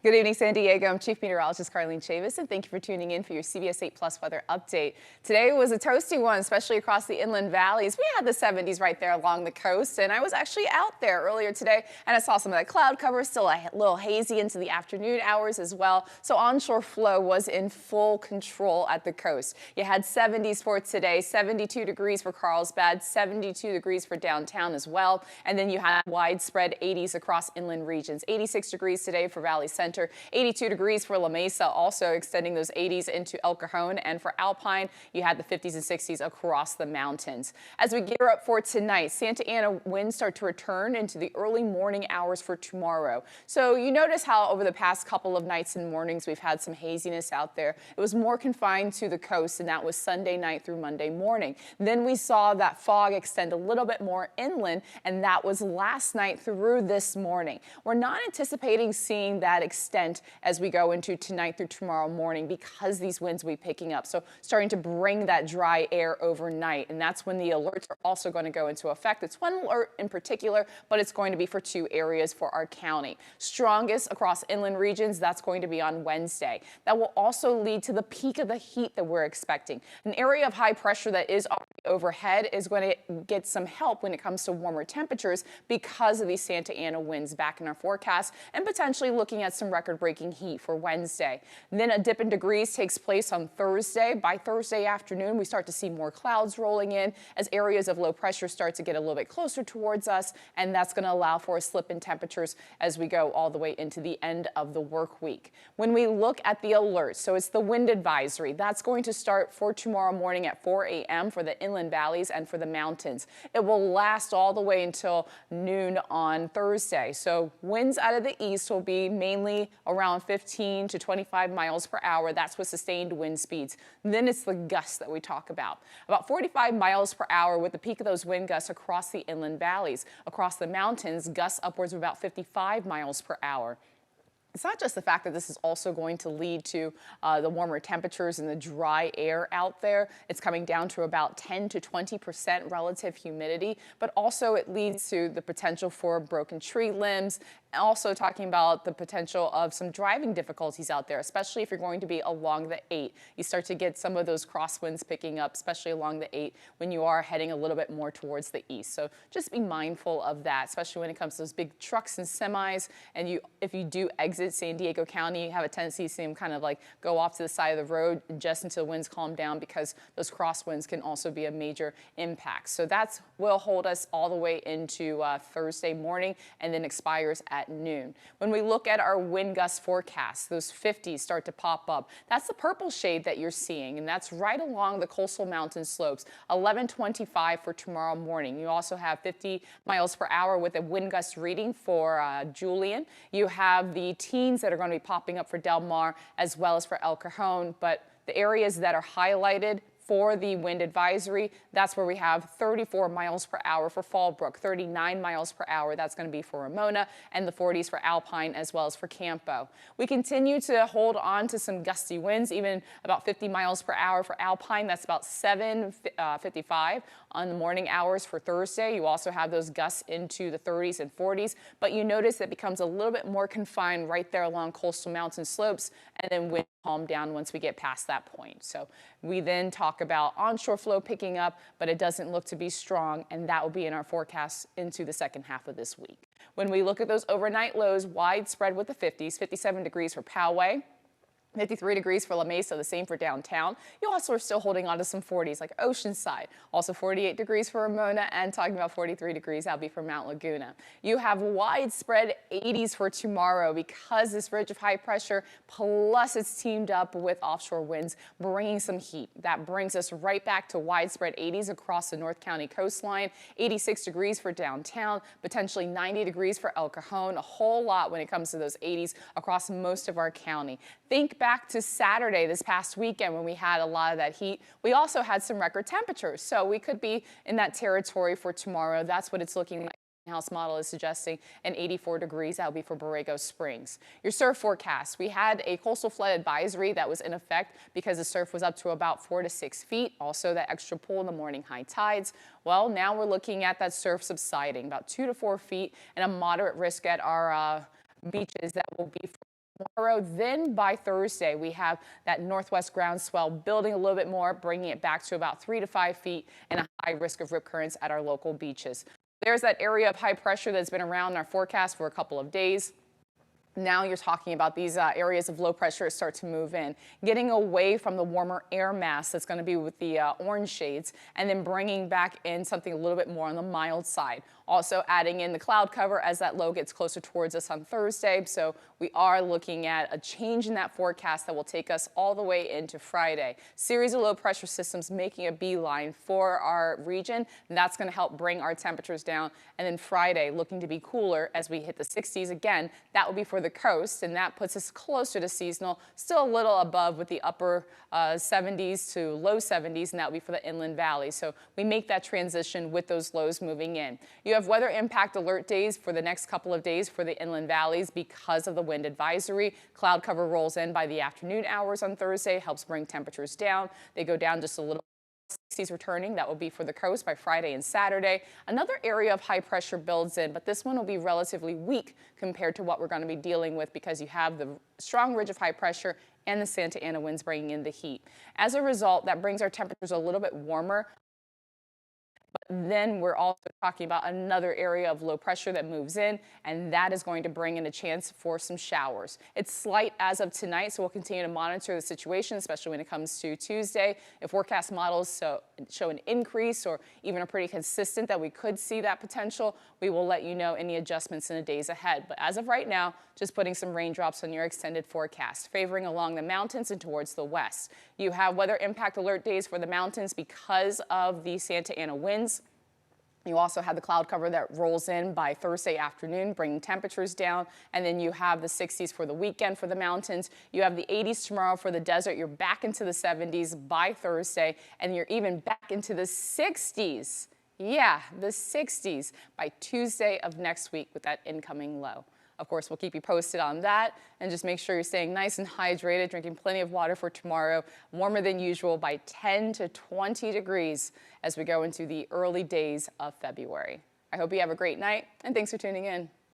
Good evening, San Diego. I'm Chief Meteorologist Carlene Chavis, and thank you for tuning in for your CBS 8 Plus weather update. Today was a toasty one, especially across the inland valleys. We had the 70s right there along the coast, and I was actually out there earlier today, and I saw some of that cloud cover, still a little hazy into the afternoon hours as well. So onshore flow was in full control at the coast. You had 70s for today, 72 degrees for Carlsbad, 72 degrees for downtown as well, and then you had widespread 80s across inland regions. 86 degrees today for Valley Center. 82 degrees for La Mesa, also extending those 80s into El Cajon. And for Alpine, you had the 50s and 60s across the mountains. As we gear up for tonight, Santa Ana winds start to return into the early morning hours for tomorrow. So you notice how over the past couple of nights and mornings, we've had some haziness out there. It was more confined to the coast, and that was Sunday night through Monday morning. Then we saw that fog extend a little bit more inland, and that was last night through this morning. We're not anticipating seeing that extent as we go into tonight through tomorrow morning because these winds will be picking up. So starting to bring that dry air overnight, and that's when the alerts are also going to go into effect. It's one alert in particular, but it's going to be for two areas for our county. Strongest across inland regions, that's going to be on Wednesday. That will also lead to the peak of the heat that we're expecting. An area of high pressure that is already overhead is going to get some help when it comes to warmer temperatures because of these Santa Ana winds back in our forecast, and potentially looking at some record-breaking heat for Wednesday. Then a dip in degrees takes place on Thursday. By Thursday afternoon, we start to see more clouds rolling in as areas of low pressure start to get a little bit closer towards us, and that's going to allow for a slip in temperatures as we go all the way into the end of the work week. When we look at the alerts, so it's the wind advisory. That's going to start for tomorrow morning at 4 a.m. for the inland valleys and for the mountains. It will last all the way until noon on Thursday. So winds out of the east will be mainly around 15 to 25 miles per hour. That's with sustained wind speeds. Then it's the gusts that we talk about 45 miles per hour with the peak of those wind gusts across the inland valleys. Across the mountains, gusts upwards of about 55 miles per hour. It's not just the fact that this is also going to lead to the warmer temperatures and the dry air out there. It's coming down to about 10 to 20% relative humidity, but also it leads to the potential for broken tree limbs. Also talking about the potential of some driving difficulties out there, especially if you're going to be along the 8. You start to get some of those crosswinds picking up, especially along the 8 when you are heading a little bit more towards the east. So just be mindful of that, especially when it comes to those big trucks and semis. And if you do exit San Diego County, you have a tendency to see them kind of like go off to the side of the road just until winds calm down, because those crosswinds can also be a major impact. So that will hold us all the way into Thursday morning and then expires at noon. When we look at our wind gust forecast, those 50s start to pop up. That's the purple shade that you're seeing, and that's right along the coastal mountain slopes. 1125 for tomorrow morning. You also have 50 miles per hour with a wind gust reading for Julian. You have the teens that are going to be popping up for Del Mar as well as for El Cajon, but the areas that are highlighted for the wind advisory, that's where we have 34 miles per hour for Fallbrook, 39 miles per hour, that's going to be for Ramona, and the 40s for Alpine as well as for Campo. We continue to hold on to some gusty winds, even about 50 miles per hour for Alpine. That's about 7:55 on the morning hours for Thursday. You also have those gusts into the 30s and 40s, but you notice it becomes a little bit more confined right there along coastal mountain slopes, and then wind calm down once we get past that point. So we then talk about onshore flow picking up, but it doesn't look to be strong, and that will be in our forecast into the second half of this week. When we look at those overnight lows, widespread with the 50s, 57 degrees for Poway, 53 degrees for La Mesa, the same for downtown. You also are still holding on to some 40s like Oceanside. Also 48 degrees for Ramona, and talking about 43 degrees, that'll be for Mount Laguna. You have widespread 80s for tomorrow because this ridge of high pressure, plus it's teamed up with offshore winds, bringing some heat. That brings us right back to widespread 80s across the North County coastline. 86 degrees for downtown, potentially 90 degrees for El Cajon. A whole lot when it comes to those 80s across most of our county. Think back to Saturday this past weekend when we had a lot of that heat. We also had some record temperatures, so we could be in that territory for tomorrow. That's what it's looking like. House model is suggesting an 84 degrees. That will be for Borrego Springs. Your surf forecast. We had a coastal flood advisory that was in effect because the surf was up to about 4 to 6 feet. Also that extra pull in the morning high tides. Well, now we're looking at that surf subsiding about 2 to 4 feet and a moderate risk at our beaches that will be tomorrow. Then by Thursday, we have that northwest groundswell building a little bit more, bringing it back to about 3 to 5 feet and a high risk of rip currents at our local beaches. There's that area of high pressure that's been around in our forecast for a couple of days. Now you're talking about these areas of low pressure start to move in, getting away from the warmer air mass that's going to be with the orange shades, and then bringing back in something a little bit more on the mild side. Also adding in the cloud cover as that low gets closer towards us on Thursday. So we are looking at a change in that forecast that will take us all the way into Friday. Series of low pressure systems making a beeline for our region, and that's going to help bring our temperatures down. And then Friday looking to be cooler as we hit the 60s again. That will be for the coast, and that puts us closer to seasonal, still a little above with the upper 70s to low 70s, and that will be for the inland valley. So we make that transition with those lows moving in. You have weather impact alert days for the next couple of days for the inland valleys because of the wind advisory. Cloud cover rolls in by the afternoon hours on Thursday, helps bring temperatures down. They go down just a little. 60s returning. That will be for the coast by Friday and Saturday. Another area of high pressure builds in, but this one will be relatively weak compared to what we're going to be dealing with because you have the strong ridge of high pressure and the Santa Ana winds bringing in the heat. As a result, that brings our temperatures a little bit warmer. But then we're also talking about another area of low pressure that moves in, and that is going to bring in a chance for some showers. It's slight as of tonight, so we'll continue to monitor the situation, especially when it comes to Tuesday. If forecast models show an increase or even are pretty consistent that we could see that potential, we will let you know any adjustments in the days ahead. But as of right now, just putting some raindrops on your extended forecast, favoring along the mountains and towards the west. You have weather impact alert days for the mountains because of the Santa Ana winds. You also have the cloud cover that rolls in by Thursday afternoon, bringing temperatures down. And then you have the 60s for the weekend for the mountains. You have the 80s tomorrow for the desert. You're back into the 70s by Thursday, and you're even back into the 60s. Yeah, the 60s by Tuesday of next week with that incoming low. Of course, we'll keep you posted on that, and just make sure you're staying nice and hydrated, drinking plenty of water for tomorrow, warmer than usual by 10 to 20 degrees as we go into the early days of February. I hope you have a great night, and thanks for tuning in.